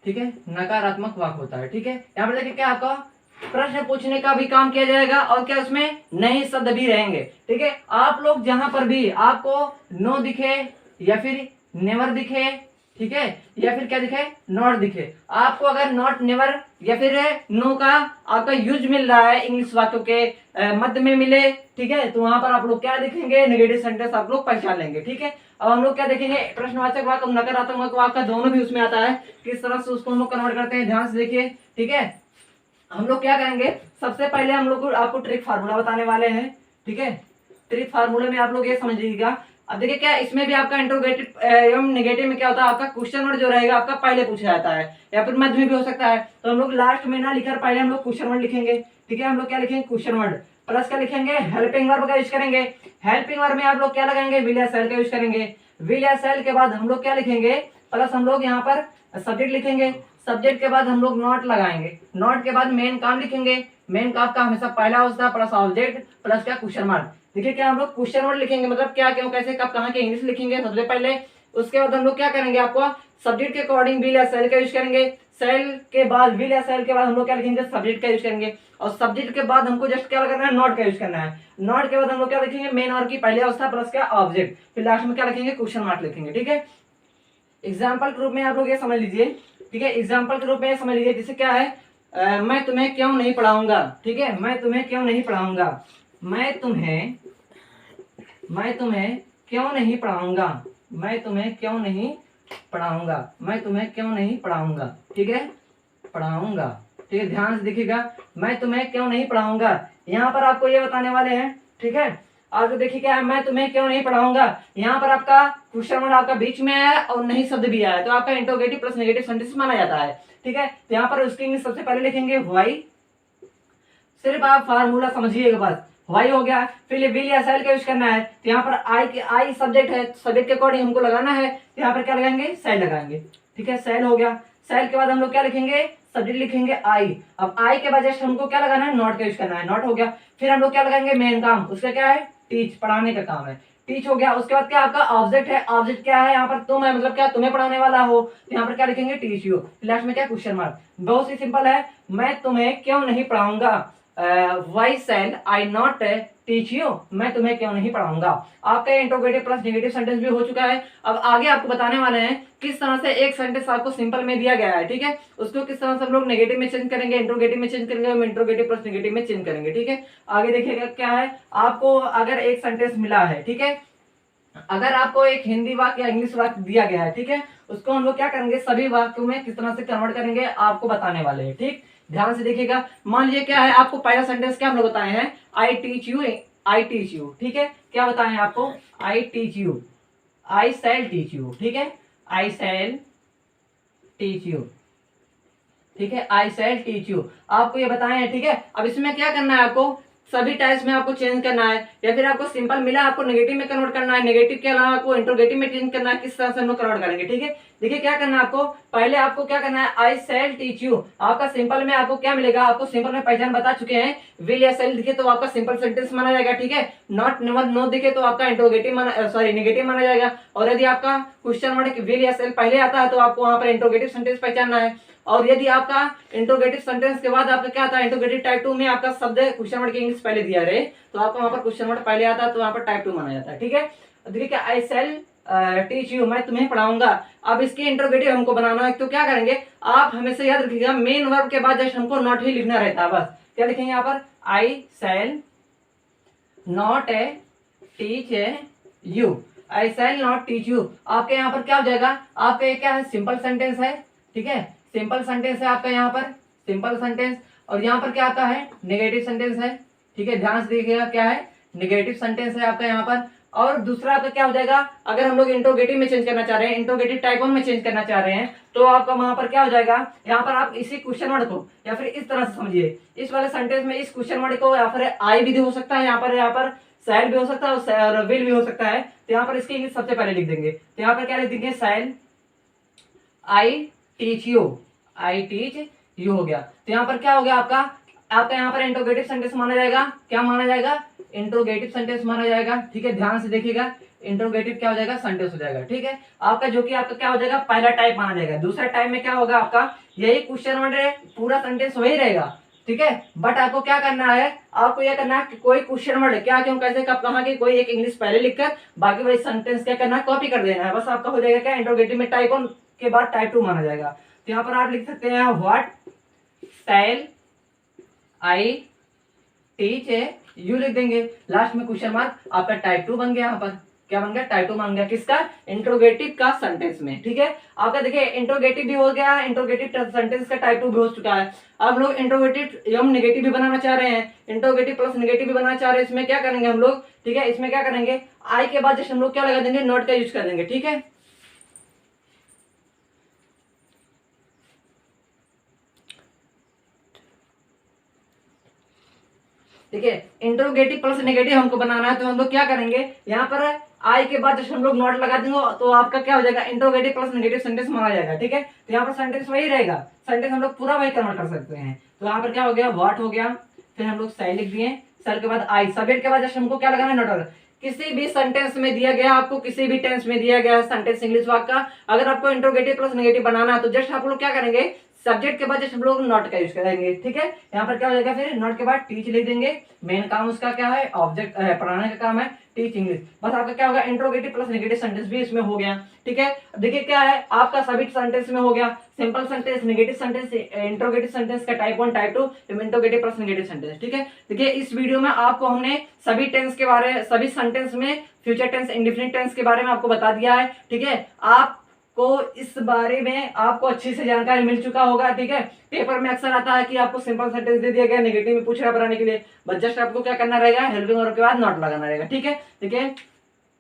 ठीक है, नकारात्मक वाक्य होता है, ठीक है। यहाँ पर देखिए क्या आपका प्रश्न पूछने का भी काम किया जाएगा, और क्या उसमें नहीं शब्द भी रहेंगे, ठीक है। आप लोग जहां पर भी आपको नो दिखे या फिर नेवर दिखे, ठीक है, या फिर क्या दिखे, नॉट दिखे, आपको अगर नॉट, नेवर या फिर नो का आपका यूज मिल रहा है इंग्लिश वाक्यों के मध्य में मिले, ठीक है, तो वहां पर आप लोग क्या लिखेंगे, नेगेटिव सेंटेंस आप लोग पहचान लेंगे, ठीक है। अब हम लोग क्या देखेंगे, प्रश्नवाचक वाक्य नकारात्मक वाक्य दोनों भी उसमें आता है, किस तरह से उसको हम लोग कन्वर्ट करते हैं, ध्यान से देखिए, ठीक है। हम लोग क्या करेंगे, सबसे पहले हम लोग आपको ट्रिक फार्मूला बताने वाले हैं, ठीक है। ट्रिक फार्मूले में आप लोग ये समझ लीजिएगा। अब देखिए क्या, इसमें भी आपका इंट्रोगेटिव एवं नेगेटिव में क्या होता है, आपका क्वेश्चन वर्ड जो रहेगा आपका पहले पूछा जाता है, या फिर मध्य में भी हो सकता है, तो हम लोग लास्ट में ना लिखकर पहले हम लोग क्वेश्चन वर्ड लिखेंगे, ठीक है। हम लोग क्या लिखेंगे, क्वेश्चन वर्ड प्लस क्या लिखेंगे, हेल्पिंग वर्ब का यूज करेंगे। हेल्पिंग वर्ब में आप लोग क्या लगाएंगे, विल या सेल का यूज करेंगे। विल या सेल के बाद हम लोग क्या लिखेंगे, प्लस हम लोग यहाँ पर सब्जेक्ट लिखेंगे। सब्जेक्ट के बाद हम लोग नॉट लगाएंगे, नॉट के बाद मेन काम लिखेंगे। मेन काम का हमेशा पहला होता है प्लस ऑब्जेक्ट प्लस क्या, क्वेश्चन मार्क। देखिए क्या, हम लोग क्वेश्चन वर्ड लिखेंगे, मतलब क्या, क्यों, कैसे, कब, कहाँ के इंग्लिश लिखेंगे सबसे पहले। उसके बाद हम लोग क्या करेंगे, आपको सब्जेक्ट के अकॉर्डिंग विल या सेल का यूज करेंगे। सेल के बाद, विल या सेल के बाद हम लोग क्या लिखेंगे, सब्जेक्ट का यूज करेंगे। और सब्जेक्ट के बाद हमको जस्ट क्या करना है, नॉट का यूज करना है। नॉट के बाद हम लोग क्या लिखेंगे, मेन और की पहली अवस्था प्लस क्या, ऑब्जेक्ट, फिर लास्ट में क्या लिखेंगे, क्वेश्चन मार्क लिखेंगे, ठीक है। एग्जाम्पल के रूप में आप लोग ये समझ लीजिए, ठीक है। एग्जाम्पल के रूप में समझ लीजिए, जैसे क्या है, मैं तुम्हें क्यों नहीं पढ़ाऊंगा, ठीक है, मैं तुम्हें क्यों नहीं पढ़ाऊंगा, मैं तुम्हें क्यों नहीं पढ़ाऊंगा, मैं तुम्हें क्यों नहीं पढ़ाऊंगा, मैं तुम्हें क्यों नहीं पढ़ाऊंगा, ठीक है, पढ़ाऊंगा, ठीक है। ध्यान से देखिएगा, मैं तुम्हें क्यों नहीं पढ़ाऊंगा, यहाँ पर आपको ये बताने वाले हैं, ठीक है। आप जो देखिए क्या है, मैं तुम्हें क्यों नहीं पढ़ाऊंगा, यहाँ पर आपका क्वेश्चन वर्ड आपका बीच में है और नहीं शब्द भी आया, तो आपका इंट्रोगेटिव प्लस नेगेटिव सेंटेंस माना जाता है। ठीक है, तो यहाँ पर उसके इंग्लिश सबसे पहले लिखेंगे व्हाई, सिर्फ आप फार्मूला समझिएगा बस, व्हाई हो गया। फिर विल या सेल का यूज करना है, तो यहाँ पर आई सब्जेक्ट है, सब्जेक्ट के अकॉर्डिंग हमको लगाना है, तो यहाँ पर क्या लगाएंगे, सेल लगाएंगे। ठीक है, सेल हो गया। सेल के बाद हम लोग क्या लिखेंगे, सब्जेक्ट लिखेंगे आई। अब आई के बाद जस्ट हमको क्या लगाना है, नॉट का यूज करना है, नॉट हो गया। फिर हम लोग क्या लगाएंगे, मेन काम, उसका क्या है, टीच, पढ़ाने का काम है, टीच हो गया। उसके बाद क्या आपका ऑब्जेक्ट है, ऑब्जेक्ट क्या है, यहाँ पर तुम है, मतलब क्या तुम्हें पढ़ाने वाला हो, तो यहाँ पर क्या लिखेंगे, टीच यू। लास्ट में क्या, क्वेश्चन मार्क। बहुत ही सिंपल है, मैं तुम्हें क्यों नहीं पढ़ाऊंगा, why shall I not teach you, मैं तुम्हें क्यों नहीं पढ़ाऊंगा। आपका इंट्रोगेटिव प्लस नेगेटिव सेंटेंस भी हो चुका है। अब आगे आपको बताने वाले हैं किस तरह से एक सेंटेंस आपको सिंपल में दिया गया है, ठीक है, उसको किस तरह से हम लोग नेगेटिव में चेंज करेंगे, इंट्रोगेटिव में चेंज करेंगे, इंट्रोगेटिव प्लस नेगेटिव में चेंज करेंगे। ठीक है, आगे देखिएगा क्या है, आपको अगर एक सेंटेंस मिला है, ठीक है, अगर आपको एक हिंदी वाक्य या इंग्लिश वाक्य दिया गया है, ठीक है, उसको हम लोग क्या करेंगे, सभी वाक्यों में किस तरह से कन्वर्ट करेंगे आपको बताने वाले हैं। ठीक, ध्यान से देखिएगा। मान लीजिए क्या है, आपको पहला सेंटेंस क्या हम लोग बताए हैं, I teach you, I teach you. ठीक है, क्या बताए हैं आपको, I teach you, I shall teach you. ठीक है, आई शैल टीच यू। ठीक है, आई शैल टीच यू, आपको ये बताए हैं। ठीक है, अब इसमें क्या करना है, आपको सभी टाइप्स में आपको चेंज करना है, या फिर आपको सिंपल मिला आपको नेगेटिव में कन्वर्ट करना है, नेगेटिव के अलावा आपको इंट्रोगेटिव में चेंज करना है, किस तरह से हम लोग कन्वर्ट करेंगे। ठीक है, देखिए क्या करना है आपको, पहले आपको क्या करना है, आई शैल टीच यू, आपका सिंपल में आपको क्या मिलेगा, आपको सिंपल में पहचान बता चुके हैं, विल या शैल दिखे तो आपका सिंपल सेंटेंस माना जाएगा। ठीक है, नॉट नेवर नो दिखे तो आपका इंट्रोगेटिव माना, सॉरी नेगेटिव माना जाएगा। और यदि आपका क्वेश्चन वर्ड विल या शैल पहले आता है तो आपको वहां पर इंट्रोगेटिव सेंटेंस पहचानना है। और यदि आपका इंट्रोगेटिव सेंटेंस के बाद आपका क्या आता है, इंट्रोगेटिव टाइप 2 में आपका शब्द क्वेश्चन वर्ड के इंग्लिश पहले दिया रहे तो आपका वहां पर क्वेश्चन वर्ड पहले आता है, तो वहां पर टाइप 2 माना जाता है। ठीक है, देखिए क्या, आई शैल टीच यू, मैं तुम्हें पढ़ाऊंगा। अब इसके इंट्रोगेटिव हमको बनाना है, तो क्या करेंगे, आप हमेशा याद रखिएगा मेन वर्ब के बाद जस्ट हमको नॉट ही लिखना रहता है बस। क्या लिखेंगे यहाँ पर, I shall not teach you, I shall not teach you. आपके यहाँ पर क्या हो जाएगा, आपका ये क्या है, सिंपल सेंटेंस है। ठीक है, सिंपल सेंटेंस है आपका यहाँ पर, सिंपल सेंटेंस, और यहाँ पर क्या आता है, नेगेटिव सेंटेंस है। ठीक है, ध्यान से देखिएगा क्या है, नेगेटिव सेंटेंस है आपका यहाँ पर। और दूसरा आपका क्या हो जाएगा, अगर हम लोग इंट्रोगेटिव में चेंज करना चाह रहे हैं, इंट्रोगेटिव टाइप 1 में चेंज करना चाह रहे हैं, तो आपका वहां पर क्या हो जाएगा, यहाँ पर आप इसी क्वेश्चन वर्ड को या फिर इस तरह से समझिए, इस वाले सेंटेंस में इस क्वेश्चन वर्ड को या फिर आई भी हो सकता है, यहाँ पर शैल भी हो सकता है और विल भी हो सकता है, तो यहाँ पर इसके इंग्लिश सबसे पहले लिख देंगे। तो यहाँ पर क्या लिख देंगे, shall I teach you, I teach you हो गया। तो यहाँ पर क्या हो गया आपका, आपका यहाँ पर इंट्रोगेटिव सेंटेंस माना जाएगा, क्या माना जाएगा, इंट्रोगेटिव सेंटेंस माना जाएगा। ठीक है, ध्यान से देखिएगा, इंट्रोगेटिव क्या हो जाएगा, सेंटेंस हो जाएगा। ठीक है, आपका जो कि आपका क्या हो जाएगा, पहला टाइप माना जाएगा। दूसरा टाइप में क्या होगा, आपका यही क्वेश्चन वर्ड है, पूरा सेंटेंस वही रहेगा। ठीक है, बट आपको क्या करना है, आपको यह करना है कि कोई क्वेश्चन वर्ड क्या, क्यों, कैसे, कब, कहाँ की कोई एक इंग्लिश पहले लिखकर बाकी वही सेंटेंस क्या करना है, कॉपी कर देना है बस। आपका हो जाएगा क्या, इंट्रोगेटिव में टाइप 1 के बाद टाइप 2 माना जाएगा। तो यहाँ पर आप लिख सकते हैं, what shell I teach you लिख देंगे, लास्ट में क्वेश्चन मार्क, आपका टाइप 2 बन गया। यहाँ पर क्या बन गया, टाइप 2 बन गया, किसका, इंट्रोगेटिव का सेंटेंस में। ठीक है, आपका देखिए इंट्रोगेटिव भी हो गया, इंट्रोगेटिव सेंटेंस का टाइप 2 भी हो चुका है। अब हम लोग इंट्रोगेटिव हम नेगेटिव भी बनाना चाह रहे हैं, इंट्रोगेटिव प्लस नेगेटिव भी बनाना चाह रहे हैं। इसमें क्या करेंगे हम लोग, ठीक है, इसमें क्या करेंगे, आई के बाद जैसे हम लोग क्या लगा देंगे, नॉट का यूज कर देंगे। ठीक है, देखिए इंट्रोगेटिव प्लस नेगेटिव हमको बनाना है, तो हम लोग क्या करेंगे, यहाँ पर आई के बाद जब हम लोग नॉट लगा देंगे तो आपका क्या हो जाएगा, इंट्रोगेटिव प्लस नेगेटिव सेंटेंस माना जाएगा। ठीक है, तो यहाँ पर सेंटेंस वही रहेगा, सेंटेंस हम लोग पूरा वही कन्वर्ट कर सकते हैं। तो यहाँ पर क्या हो गया, व्हाट हो गया, फिर हम लोग शैल लिख दिए, शैल के बाद आई, सब्जेक्ट के बाद जब हमको क्या लगाना है, नॉट। किसी भी सेंटेंस में दिया गया, आपको किसी भी टेंस में दिया गया सेंटेंस इंग्लिश वाक्य का, अगर आपको इंट्रोगेटिव प्लस नेगेटिव बनाना है तो जस्ट आप लोग क्या करेंगे, सब्जेक्ट के बाद जस्ट हम लोग नॉट का यूज करेंगे। ठीक है, यहाँ पर क्या हो जाएगा, फिर नॉट के बाद टीच लिख देंगे, मेन काम उसका क्या है, ऑब्जेक्ट पढ़ाने का काम है, टीच इंग्लिश। बस आपका क्या होगा, इंट्रोगेटिव प्लस नेगेटिव सेंटेंस भी इसमें हो गया। ठीक है, देखिए क्या है, आपका सभी सेंटेंस में हो गया, simple sentence, negative sentence, interrogative sentence का type 1 type 2, interrogative plus negative sentence. ठीक है, देखिए इस वीडियो में आपको हमने सभी टेंस के बारे, सभी सेंटेंस में फ्यूचर टेंस, इंडेफिनिट टेंस के बारे में आपको बता दिया है। ठीक है, आप को इस बारे में आपको अच्छी से जानकारी मिल चुका होगा। ठीक है, पेपर में अक्सर आता है कि आपको सिंपल सेंटेंस दे दिया गया, नेगेटिव में पूछ रहा बनाने के लिए, बस जस्ट आपको क्या करना रहेगा, हेल्पिंग वर्ब के बाद नॉट लगाना रहेगा। ठीक है, देखिए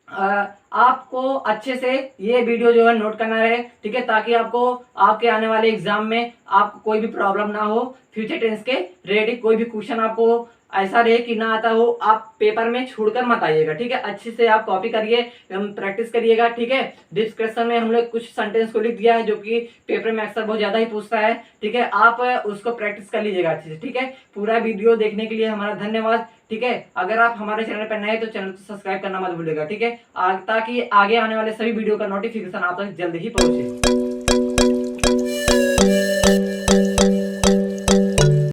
आपको अच्छे से ये वीडियो जो है नोट करना है। ठीक है, ताकि आपको आपके आने वाले एग्जाम में आपको कोई भी प्रॉब्लम ना हो, फ्यूचर टेंस के रिलेटेड कोई भी क्वेश्चन आपको ऐसा रहे कि ना आता हो, आप पेपर में छोड़कर मत आइएगा। ठीक है, अच्छे से आप कॉपी करिए, प्रैक्टिस करिएगा। ठीक है, डिस्क्रिप्शन में हम लोग कुछ सेंटेंस को लिख दिया है जो कि पेपर में अक्सर बहुत ज्यादा ही पूछता है। ठीक है, आप उसको प्रैक्टिस कर लीजिएगा अच्छे से। ठीक है, पूरा वीडियो देखने के लिए हमारा धन्यवाद। ठीक है, अगर आप हमारे चैनल पर नए हैं तो चैनल को सब्सक्राइब करना मत भूलिएगा। ठीक है, ताकि आगे आने वाले सभी वीडियो का नोटिफिकेशन आप तक जल्द ही पहुंचे।